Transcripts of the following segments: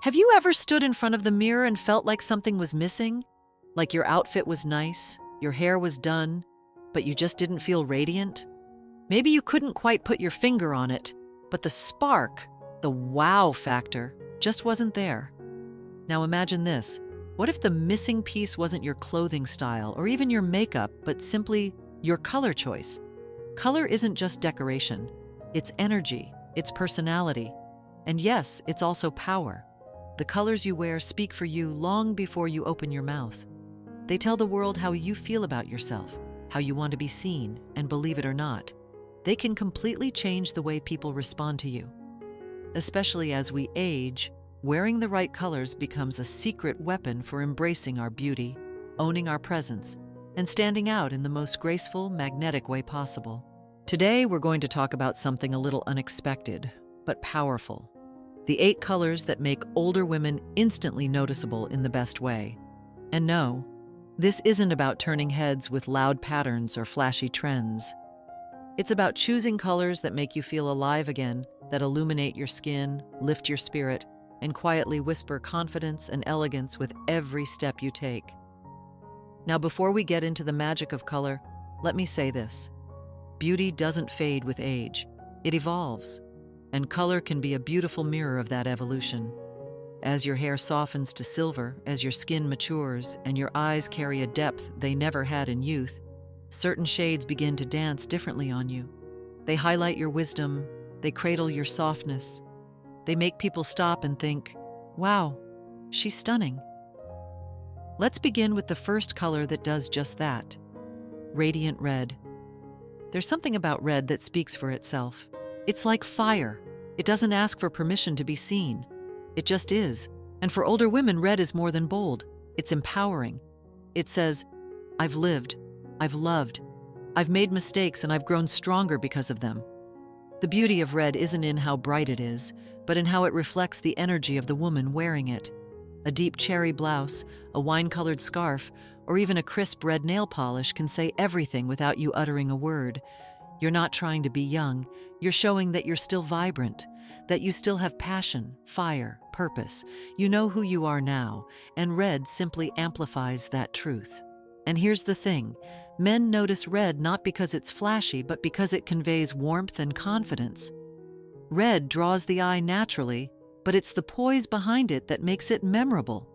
Have you ever stood in front of the mirror and felt like something was missing? Like your outfit was nice, your hair was done, but you just didn't feel radiant? Maybe you couldn't quite put your finger on it, but the spark, the wow factor, just wasn't there. Now imagine this. What if the missing piece wasn't your clothing style or even your makeup, but simply your color choice? Color isn't just decoration. It's energy, it's personality, and yes, it's also power. The colors you wear speak for you long before you open your mouth. They tell the world how you feel about yourself, how you want to be seen, and believe it or not, they can completely change the way people respond to you. Especially as we age, wearing the right colors becomes a secret weapon for embracing our beauty, owning our presence, and standing out in the most graceful, magnetic way possible. Today, we're going to talk about something a little unexpected, but powerful. The 8 colors that make older women instantly noticeable in the best way. And no, this isn't about turning heads with loud patterns or flashy trends. It's about choosing colors that make you feel alive again, that illuminate your skin, lift your spirit, and quietly whisper confidence and elegance with every step you take. Now, before we get into the magic of color, let me say this. Beauty doesn't fade with age. It evolves. And color can be a beautiful mirror of that evolution. As your hair softens to silver, as your skin matures, and your eyes carry a depth they never had in youth, certain shades begin to dance differently on you. They highlight your wisdom, they cradle your softness. They make people stop and think, wow, she's stunning. Let's begin with the first color that does just that. Radiant red. There's something about red that speaks for itself. It's like fire. It doesn't ask for permission to be seen. It just is. And for older women, red is more than bold. It's empowering. It says, I've lived, I've loved, I've made mistakes, and I've grown stronger because of them. The beauty of red isn't in how bright it is, but in how it reflects the energy of the woman wearing it. A deep cherry blouse, a wine-colored scarf, or even a crisp red nail polish can say everything without you uttering a word. You're not trying to be young. You're showing that you're still vibrant, that you still have passion, fire, purpose. You know who you are now, and red simply amplifies that truth. And here's the thing. Men notice red not because it's flashy, but because it conveys warmth and confidence. Red draws the eye naturally, but it's the poise behind it that makes it memorable.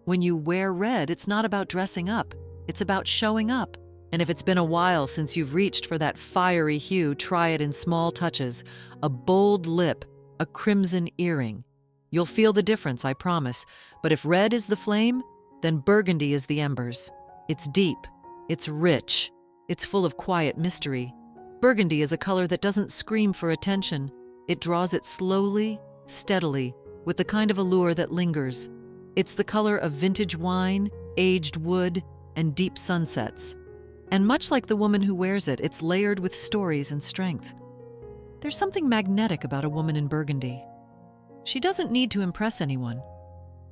When you wear red, it's not about dressing up. It's about showing up. And if it's been a while since you've reached for that fiery hue, try it in small touches. A bold lip, a crimson earring. You'll feel the difference, I promise. But if red is the flame, then burgundy is the embers. It's deep, it's rich, it's full of quiet mystery. Burgundy is a color that doesn't scream for attention. It draws it slowly, steadily, with the kind of allure that lingers. It's the color of vintage wine, aged wood, and deep sunsets. And much like the woman who wears it, it's layered with stories and strength. There's something magnetic about a woman in burgundy. She doesn't need to impress anyone.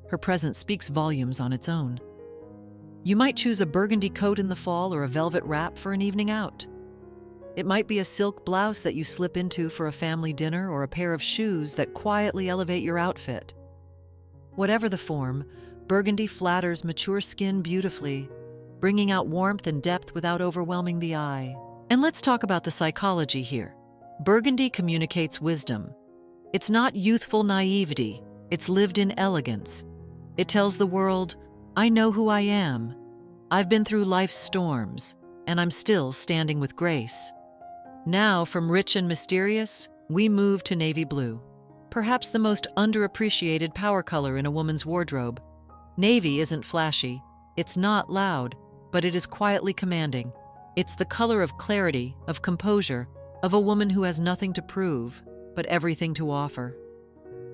Her presence speaks volumes on its own. You might choose a burgundy coat in the fall or a velvet wrap for an evening out. It might be a silk blouse that you slip into for a family dinner or a pair of shoes that quietly elevate your outfit. Whatever the form, burgundy flatters mature skin beautifully, bringing out warmth and depth without overwhelming the eye. And let's talk about the psychology here. Burgundy communicates wisdom. It's not youthful naivety, it's lived-in elegance. It tells the world, I know who I am. I've been through life's storms, and I'm still standing with grace. Now, from rich and mysterious, we move to navy blue. Perhaps the most underappreciated power color in a woman's wardrobe. Navy isn't flashy, it's not loud, but it is quietly commanding. It's the color of clarity, of composure, of a woman who has nothing to prove, but everything to offer.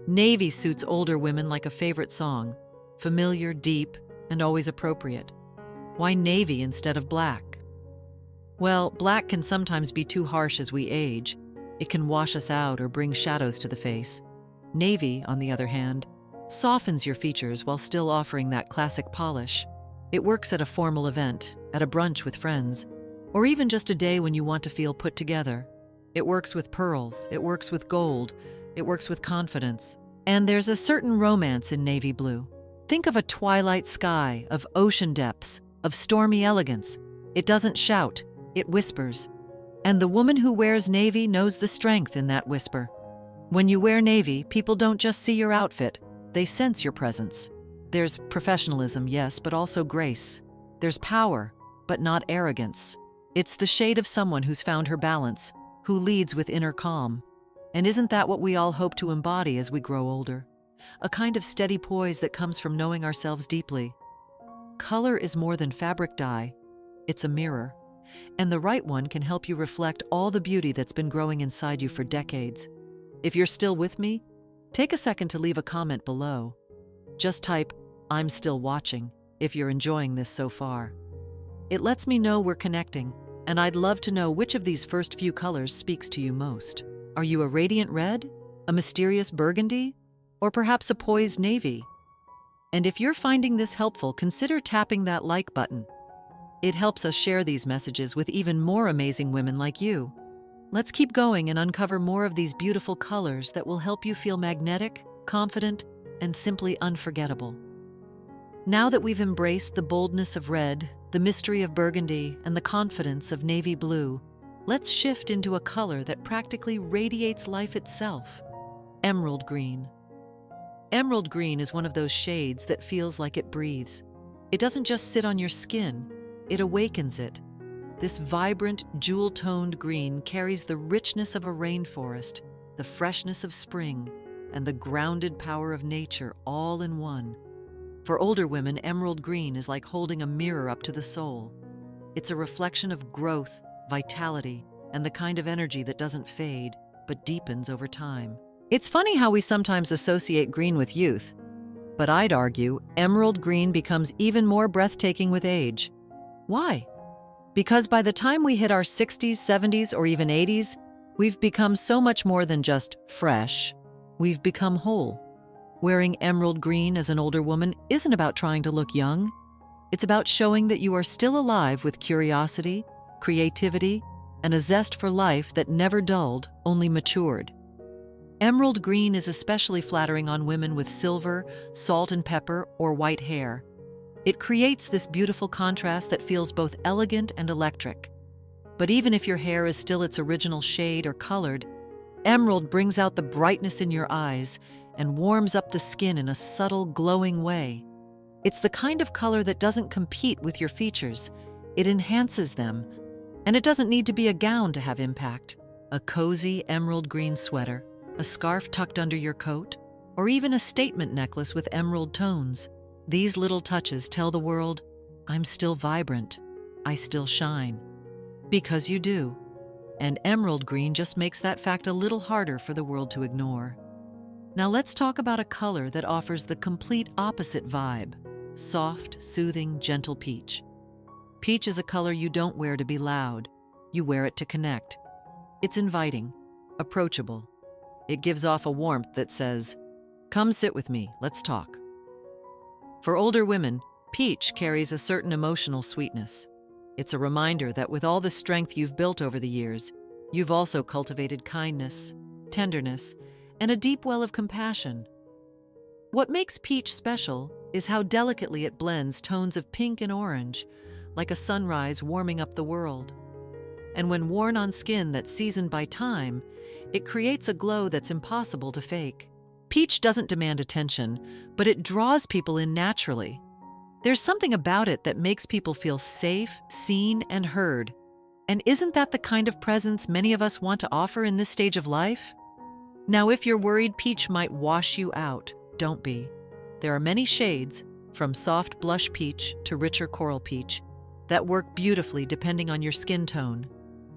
Navy suits older women like a favorite song, familiar, deep, and always appropriate. Why navy instead of black? Well, black can sometimes be too harsh as we age. It can wash us out or bring shadows to the face. Navy, on the other hand, softens your features while still offering that classic polish. It works at a formal event, at a brunch with friends, or even just a day when you want to feel put together. It works with pearls, it works with gold, it works with confidence. And there's a certain romance in navy blue. Think of a twilight sky, of ocean depths, of stormy elegance. It doesn't shout, it whispers. And the woman who wears navy knows the strength in that whisper. When you wear navy, people don't just see your outfit, they sense your presence. There's professionalism, yes, but also grace. There's power, but not arrogance. It's the shade of someone who's found her balance, who leads with inner calm. And isn't that what we all hope to embody as we grow older? A kind of steady poise that comes from knowing ourselves deeply. Color is more than fabric dye. It's a mirror. And the right one can help you reflect all the beauty that's been growing inside you for decades. If you're still with me, take a second to leave a comment below. Just type, "I'm still watching," if you're enjoying this so far. It lets me know we're connecting, and I'd love to know which of these first few colors speaks to you most. Are you a radiant red, a mysterious burgundy, or perhaps a poised navy? And if you're finding this helpful, consider tapping that like button. It helps us share these messages with even more amazing women like you. Let's keep going and uncover more of these beautiful colors that will help you feel magnetic, confident, and simply unforgettable. Now that we've embraced the boldness of red, the mystery of burgundy, and the confidence of navy blue, let's shift into a color that practically radiates life itself: emerald green. Emerald green is one of those shades that feels like it breathes. It doesn't just sit on your skin, it awakens it. This vibrant, jewel-toned green carries the richness of a rainforest, the freshness of spring, and the grounded power of nature all in one. For older women, emerald green is like holding a mirror up to the soul. It's a reflection of growth, vitality, and the kind of energy that doesn't fade, but deepens over time. It's funny how we sometimes associate green with youth, but I'd argue emerald green becomes even more breathtaking with age. Why? Because by the time we hit our 60s, 70s, or even 80s, we've become so much more than just fresh. We've become whole. Wearing emerald green as an older woman isn't about trying to look young. It's about showing that you are still alive with curiosity, creativity, and a zest for life that never dulled, only matured. Emerald green is especially flattering on women with silver, salt and pepper, or white hair. It creates this beautiful contrast that feels both elegant and electric. But even if your hair is still its original shade or colored, emerald brings out the brightness in your eyes and warms up the skin in a subtle, glowing way. It's the kind of color that doesn't compete with your features. It enhances them. And it doesn't need to be a gown to have impact. A cozy emerald green sweater, a scarf tucked under your coat, or even a statement necklace with emerald tones. These little touches tell the world, I'm still vibrant, I still shine. Because you do. And emerald green just makes that fact a little harder for the world to ignore. Now let's talk about a color that offers the complete opposite vibe: soft, soothing, gentle peach. Peach is a color you don't wear to be loud, you wear it to connect. It's inviting, approachable. It gives off a warmth that says, "Come sit with me, let's talk." For older women, peach carries a certain emotional sweetness. It's a reminder that with all the strength you've built over the years, you've also cultivated kindness, tenderness, and a deep well of compassion. What makes peach special is how delicately it blends tones of pink and orange, like a sunrise warming up the world. And when worn on skin that's seasoned by time, it creates a glow that's impossible to fake. Peach doesn't demand attention, but it draws people in naturally. There's something about it that makes people feel safe, seen, and heard. And isn't that the kind of presence many of us want to offer in this stage of life? Now, if you're worried peach might wash you out, don't be. There are many shades, from soft blush peach to richer coral peach, that work beautifully depending on your skin tone.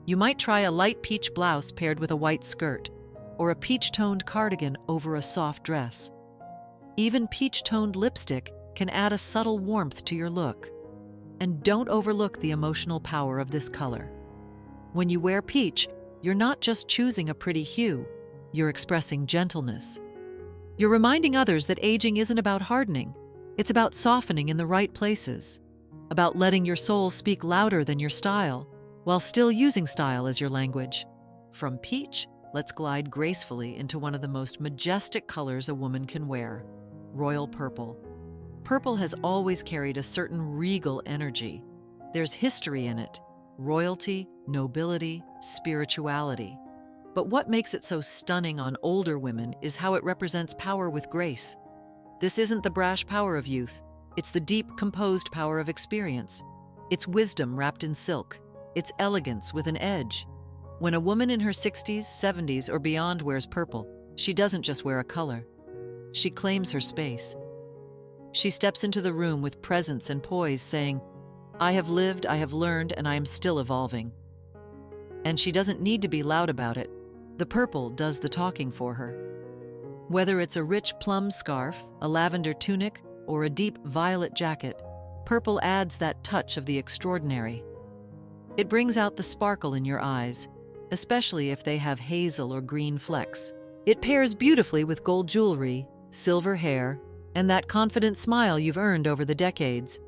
You might try a light peach blouse paired with a white skirt, or a peach-toned cardigan over a soft dress. Even peach-toned lipstick can add a subtle warmth to your look. And don't overlook the emotional power of this color. When you wear peach, you're not just choosing a pretty hue, you're expressing gentleness. You're reminding others that aging isn't about hardening, it's about softening in the right places, about letting your soul speak louder than your style, while still using style as your language. From peach let's glide gracefully into one of the most majestic colors a woman can wear: royal purple. Purple has always carried a certain regal energy. There's history in it: royalty, nobility, spirituality. But what makes it so stunning on older women is how it represents power with grace. This isn't the brash power of youth. It's the deep, composed power of experience. It's wisdom wrapped in silk. It's elegance with an edge. When a woman in her 60s, 70s, or beyond wears purple, she doesn't just wear a color. She claims her space. She steps into the room with presence and poise, saying, "I have lived, I have learned, and I am still evolving." And she doesn't need to be loud about it. The purple does the talking for her. Whether it's a rich plum scarf, a lavender tunic, or a deep violet jacket, purple adds that touch of the extraordinary. It brings out the sparkle in your eyes, especially if they have hazel or green flecks. It pairs beautifully with gold jewelry, silver hair, and that confident smile you've earned over the decades.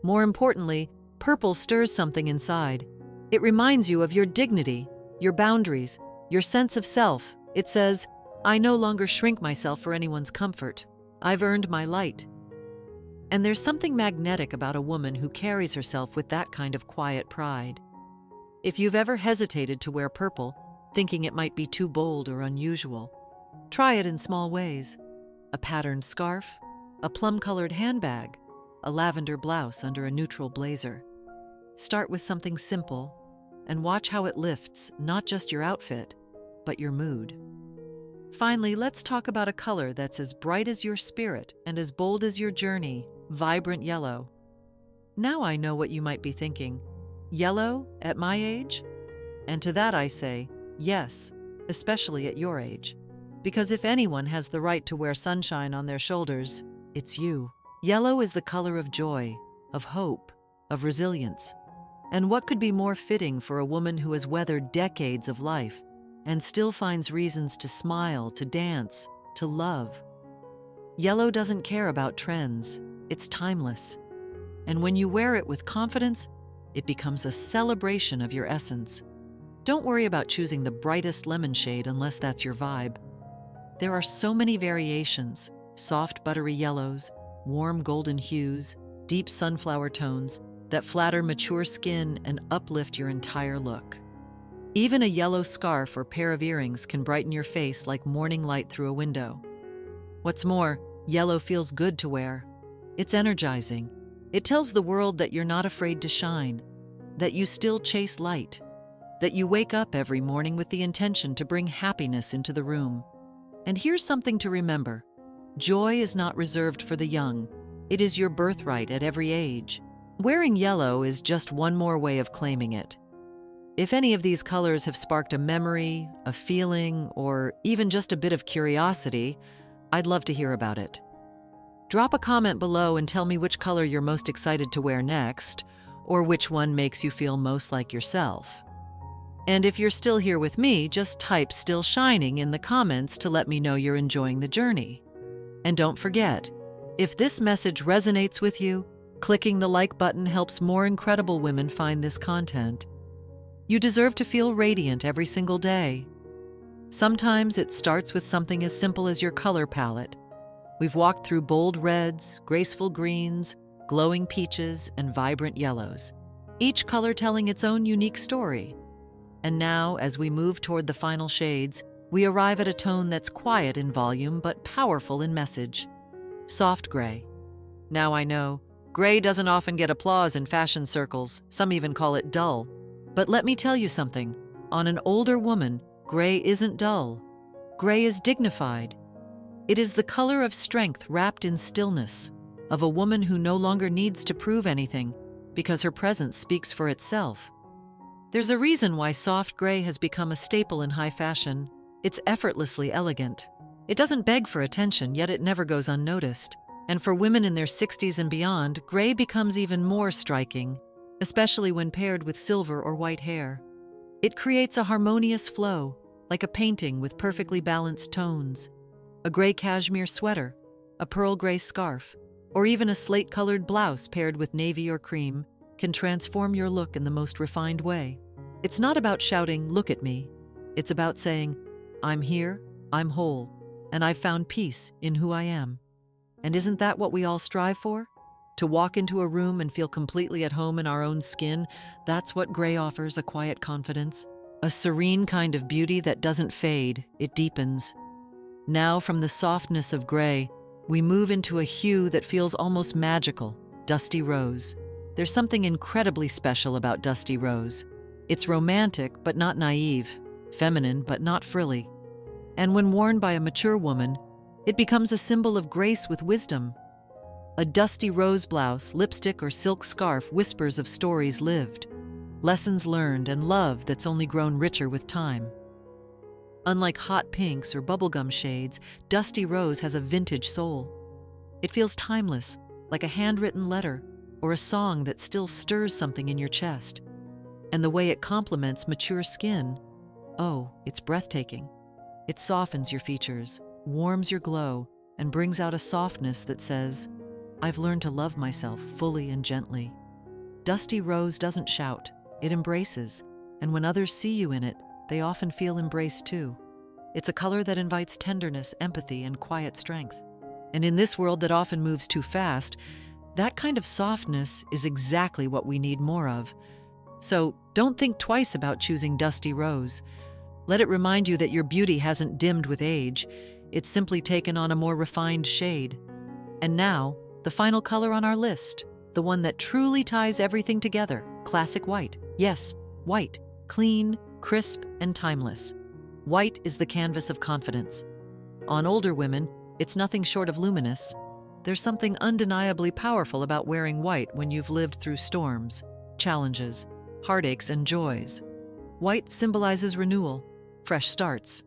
More importantly, purple stirs something inside. It reminds you of your dignity, your boundaries, your sense of self. It says, "I no longer shrink myself for anyone's comfort. I've earned my light." And there's something magnetic about a woman who carries herself with that kind of quiet pride. If you've ever hesitated to wear purple, thinking it might be too bold or unusual, try it in small ways: a patterned scarf, a plum-colored handbag, a lavender blouse under a neutral blazer. Start with something simple and watch how it lifts not just your outfit, but your mood. Finally, let's talk about a color that's as bright as your spirit and as bold as your journey: vibrant yellow. Now I know what you might be thinking. Yellow at my age? And to that I say, yes, especially at your age. Because if anyone has the right to wear sunshine on their shoulders, it's you. Yellow is the color of joy, of hope, of resilience. And what could be more fitting for a woman who has weathered decades of life and still finds reasons to smile, to dance, to love? Yellow doesn't care about trends. It's timeless. And when you wear it with confidence, it becomes a celebration of your essence. Don't worry about choosing the brightest lemon shade unless that's your vibe. There are so many variations: soft buttery yellows, warm golden hues, deep sunflower tones that flatter mature skin and uplift your entire look. Even a yellow scarf or pair of earrings can brighten your face like morning light through a window. What's more, yellow feels good to wear. It's energizing. It tells the world that you're not afraid to shine, that you still chase light, that you wake up every morning with the intention to bring happiness into the room. And here's something to remember: joy is not reserved for the young. It is your birthright at every age. Wearing yellow is just one more way of claiming it. If any of these colors have sparked a memory, a feeling, or even just a bit of curiosity, I'd love to hear about it. Drop a comment below and tell me which color you're most excited to wear next, or which one makes you feel most like yourself. And if you're still here with me, just type "still shining" in the comments to let me know you're enjoying the journey. And don't forget, if this message resonates with you, clicking the like button helps more incredible women find this content. You deserve to feel radiant every single day. Sometimes it starts with something as simple as your color palette. We've walked through bold reds, graceful greens, glowing peaches, and vibrant yellows, each color telling its own unique story. And now, as we move toward the final shades, we arrive at a tone that's quiet in volume but powerful in message: soft gray. Now I know, gray doesn't often get applause in fashion circles. Some even call it dull. But let me tell you something. On an older woman, gray isn't dull. Gray is dignified. It is the color of strength wrapped in stillness, of a woman who no longer needs to prove anything because her presence speaks for itself. There's a reason why soft gray has become a staple in high fashion. It's effortlessly elegant. It doesn't beg for attention, yet it never goes unnoticed. And for women in their 60s and beyond, gray becomes even more striking, especially when paired with silver or white hair. It creates a harmonious flow, like a painting with perfectly balanced tones. A gray cashmere sweater, a pearl gray scarf, or even a slate-colored blouse paired with navy or cream can transform your look in the most refined way. It's not about shouting, "Look at me." It's about saying, I'm here, I'm whole, and I've found peace in who I am. And isn't that what we all strive for? To walk into a room and feel completely at home in our own skin. That's what gray offers, a quiet confidence. A serene kind of beauty that doesn't fade, it deepens. Now, from the softness of gray, we move into a hue that feels almost magical, dusty rose. There's something incredibly special about dusty rose. It's romantic, but not naive, feminine, but not frilly. And when worn by a mature woman, it becomes a symbol of grace with wisdom. A dusty rose blouse, lipstick, or silk scarf whispers of stories lived, lessons learned, and love that's only grown richer with time. Unlike hot pinks or bubblegum shades, dusty rose has a vintage soul. It feels timeless, like a handwritten letter or a song that still stirs something in your chest. And the way it complements mature skin, oh, it's breathtaking. It softens your features, warms your glow, and brings out a softness that says, I've learned to love myself fully and gently. Dusty rose doesn't shout, it embraces, and when others see you in it, they often feel embraced too. It's a color that invites tenderness, empathy, and quiet strength. And in this world that often moves too fast, that kind of softness is exactly what we need more of. So don't think twice about choosing dusty rose. Let it remind you that your beauty hasn't dimmed with age. It's simply taken on a more refined shade. And now, the final color on our list, the one that truly ties everything together, classic white. Yes, white, clean, crisp, and timeless. White is the canvas of confidence. On older women, it's nothing short of luminous. There's something undeniably powerful about wearing white when you've lived through storms, challenges, heartaches, and joys. White symbolizes renewal, fresh starts.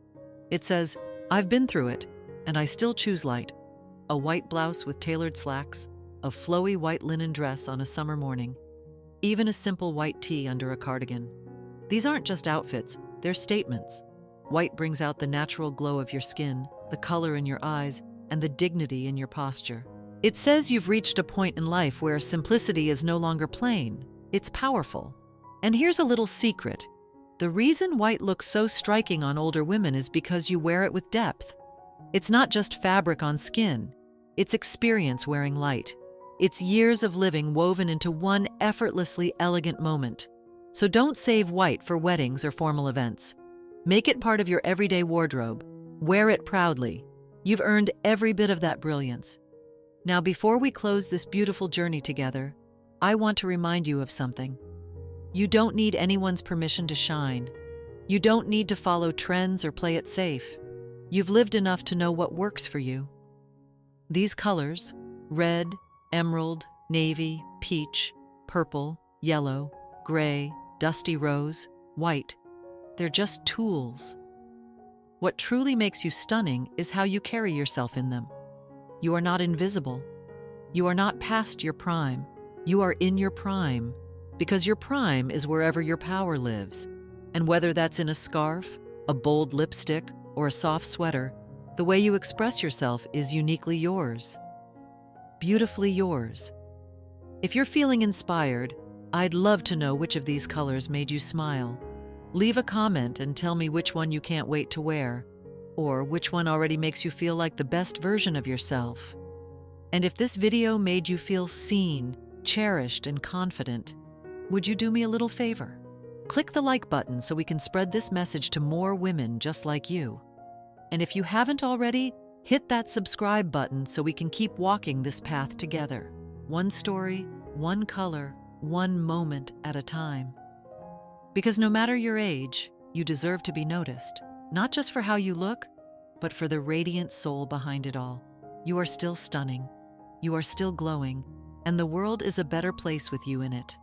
It says, I've been through it, and I still choose light. A white blouse with tailored slacks, a flowy white linen dress on a summer morning, even a simple white tee under a cardigan. These aren't just outfits, they're statements. White brings out the natural glow of your skin, the color in your eyes, and the dignity in your posture. It says you've reached a point in life where simplicity is no longer plain, it's powerful. And here's a little secret. The reason white looks so striking on older women is because you wear it with depth. It's not just fabric on skin, it's experience wearing light. It's years of living woven into one effortlessly elegant moment. So don't save white for weddings or formal events. Make it part of your everyday wardrobe. Wear it proudly. You've earned every bit of that brilliance. Now, before we close this beautiful journey together, I want to remind you of something. You don't need anyone's permission to shine. You don't need to follow trends or play it safe. You've lived enough to know what works for you. These colors, red, emerald, navy, peach, purple, yellow, gray, dusty rose, white, they're just tools. What truly makes you stunning is how you carry yourself in them. You are not invisible. You are not past your prime. You are in your prime, because your prime is wherever your power lives. And whether that's in a scarf, a bold lipstick, or a soft sweater, the way you express yourself is uniquely yours. Beautifully yours. If you're feeling inspired, I'd love to know which of these colors made you smile. Leave a comment and tell me which one you can't wait to wear, or which one already makes you feel like the best version of yourself. And if this video made you feel seen, cherished, and confident, would you do me a little favor? Click the like button so we can spread this message to more women just like you. And if you haven't already, hit that subscribe button so we can keep walking this path together. One story, one color, one moment at a time. Because no matter your age, you deserve to be noticed, not just for how you look, but for the radiant soul behind it all. You are still stunning, you are still glowing, and the world is a better place with you in it.